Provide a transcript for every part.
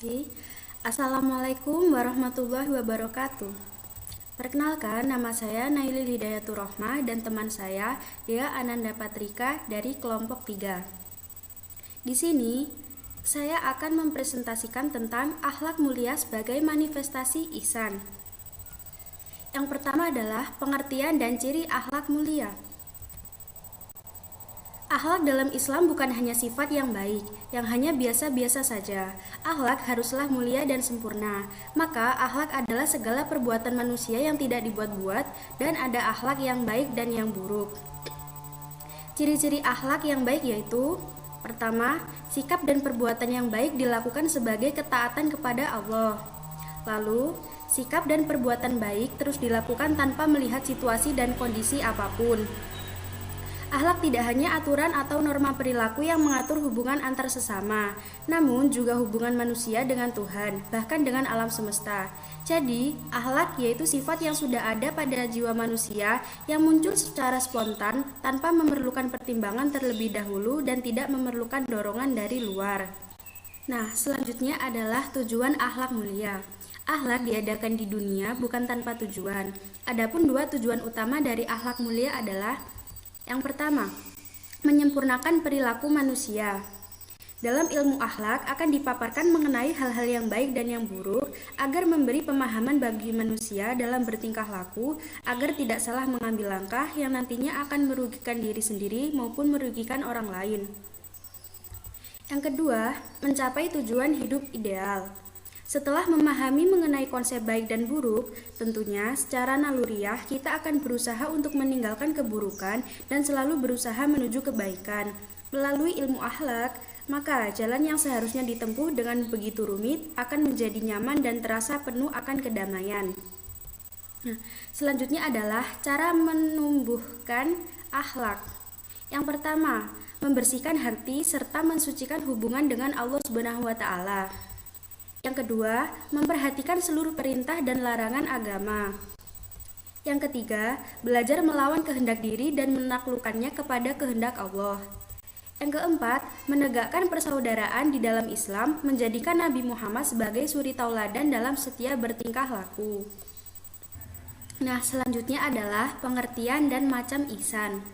Oke. Assalamualaikum warahmatullahi wabarakatuh. Perkenalkan, nama saya Nailil Hidayatur Rohmah dan teman saya Dea Ananda Patrika dari kelompok 3. Di sini, saya akan mempresentasikan tentang akhlak mulia sebagai manifestasi ihsan. Yang pertama adalah pengertian dan ciri akhlak mulia. Akhlak dalam Islam bukan hanya sifat yang baik, yang hanya biasa-biasa saja. Akhlak haruslah mulia dan sempurna. Maka akhlak adalah segala perbuatan manusia yang tidak dibuat-buat dan ada akhlak yang baik dan yang buruk. Ciri-ciri akhlak yang baik yaitu: pertama, sikap dan perbuatan yang baik dilakukan sebagai ketaatan kepada Allah. Lalu, sikap dan perbuatan baik terus dilakukan tanpa melihat situasi dan kondisi apapun. Akhlak tidak hanya aturan atau norma perilaku yang mengatur hubungan antar sesama, namun juga hubungan manusia dengan Tuhan, bahkan dengan alam semesta. Jadi, akhlak yaitu sifat yang sudah ada pada jiwa manusia yang muncul secara spontan tanpa memerlukan pertimbangan terlebih dahulu dan tidak memerlukan dorongan dari luar. Nah, selanjutnya adalah tujuan akhlak mulia. Akhlak diadakan di dunia bukan tanpa tujuan. Adapun dua tujuan utama dari akhlak mulia adalah: yang pertama, menyempurnakan perilaku manusia. Dalam ilmu akhlak akan dipaparkan mengenai hal-hal yang baik dan yang buruk agar memberi pemahaman bagi manusia dalam bertingkah laku agar tidak salah mengambil langkah yang nantinya akan merugikan diri sendiri maupun merugikan orang lain. Yang kedua, mencapai tujuan hidup ideal. Setelah memahami mengenai konsep baik dan buruk, tentunya secara naluriah kita akan berusaha untuk meninggalkan keburukan dan selalu berusaha menuju kebaikan. Melalui ilmu akhlak, maka jalan yang seharusnya ditempuh dengan begitu rumit akan menjadi nyaman dan terasa penuh akan kedamaian. Nah, selanjutnya adalah cara menumbuhkan akhlak. Yang pertama, membersihkan hati serta mensucikan hubungan dengan Allah Subhanahu wa Ta'ala. Yang kedua, memperhatikan seluruh perintah dan larangan agama. Yang ketiga, belajar melawan kehendak diri dan menaklukkannya kepada kehendak Allah. Yang keempat, menegakkan persaudaraan di dalam Islam, menjadikan Nabi Muhammad sebagai suri tauladan dalam setiap bertingkah laku. Nah, selanjutnya adalah pengertian dan macam ihsan.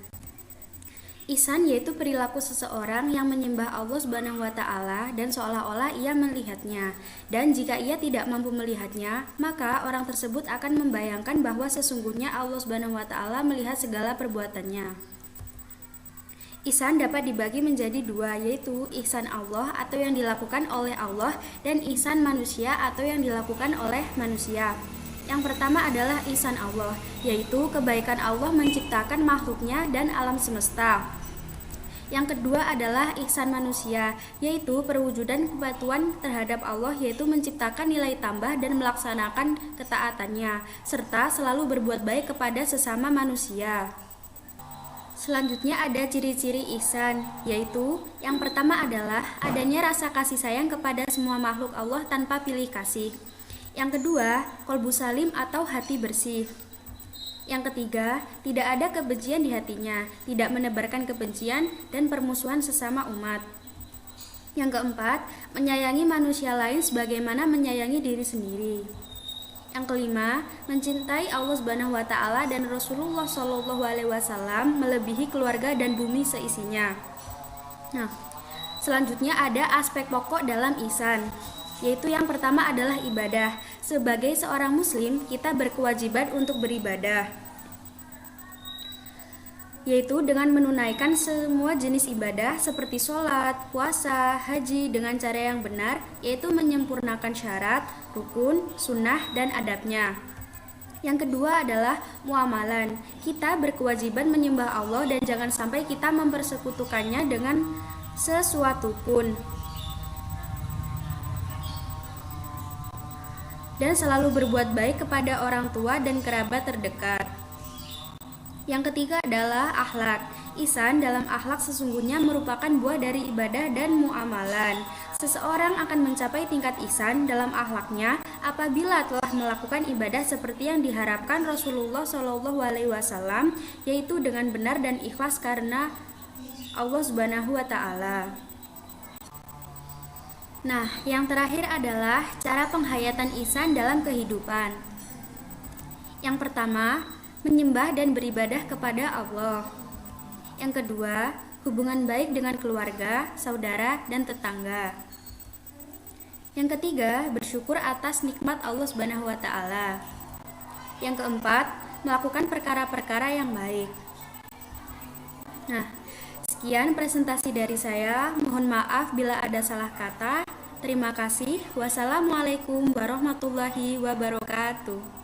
Ihsan yaitu perilaku seseorang yang menyembah Allah Subhanahu wa Ta'ala dan seolah-olah ia melihatnya. Dan jika ia tidak mampu melihatnya, maka orang tersebut akan membayangkan bahwa sesungguhnya Allah Subhanahu wa Ta'ala melihat segala perbuatannya. Ihsan dapat dibagi menjadi dua, yaitu ihsan Allah atau yang dilakukan oleh Allah dan ihsan manusia atau yang dilakukan oleh manusia. Yang pertama adalah ihsan Allah, yaitu kebaikan Allah menciptakan makhluknya dan alam semesta. Yang kedua adalah ihsan manusia, yaitu perwujudan kepatuhan terhadap Allah, yaitu menciptakan nilai tambah dan melaksanakan ketaatannya, serta selalu berbuat baik kepada sesama manusia. Selanjutnya ada ciri-ciri ihsan, yaitu yang pertama adalah adanya rasa kasih sayang kepada semua makhluk Allah tanpa pilih kasih. Yang kedua, qalbu salim atau hati bersih. Yang ketiga, tidak ada kebencian di hatinya, tidak menebarkan kebencian dan permusuhan sesama umat. Yang keempat, menyayangi manusia lain sebagaimana menyayangi diri sendiri. Yang kelima, mencintai Allah Subhanahu wa Ta'ala dan Rasulullah Shallallahu alaihi wasallam melebihi keluarga dan bumi seisinya. Nah, selanjutnya ada aspek pokok dalam ihsan, yaitu yang pertama adalah ibadah. Sebagai seorang muslim, kita berkewajiban untuk beribadah, yaitu dengan menunaikan semua jenis ibadah seperti sholat, puasa, haji dengan cara yang benar, yaitu menyempurnakan syarat, rukun, sunnah, dan adabnya. Yang kedua adalah muamalan. Kita berkewajiban menyembah Allah dan jangan sampai kita mempersekutukannya dengan sesuatu pun. Dan selalu berbuat baik kepada orang tua dan kerabat terdekat. Yang ketiga adalah akhlak. Ihsan dalam akhlak sesungguhnya merupakan buah dari ibadah dan muamalan. Seseorang akan mencapai tingkat ihsan dalam akhlaknya apabila telah melakukan ibadah seperti yang diharapkan Rasulullah Shallallahu alaihi wasallam, yaitu dengan benar dan ikhlas karena Allah Subhanahu wa Ta'ala. Nah, yang terakhir adalah cara penghayatan ihsan dalam kehidupan. Yang pertama, menyembah dan beribadah kepada Allah. Yang kedua, hubungan baik dengan keluarga, saudara, dan tetangga. Yang ketiga, bersyukur atas nikmat Allah Subhanahu wa taala. Yang keempat, melakukan perkara-perkara yang baik. Nah, sekian presentasi dari saya. Mohon maaf bila ada salah kata. Terima kasih. Wassalamualaikum warahmatullahi wabarakatuh.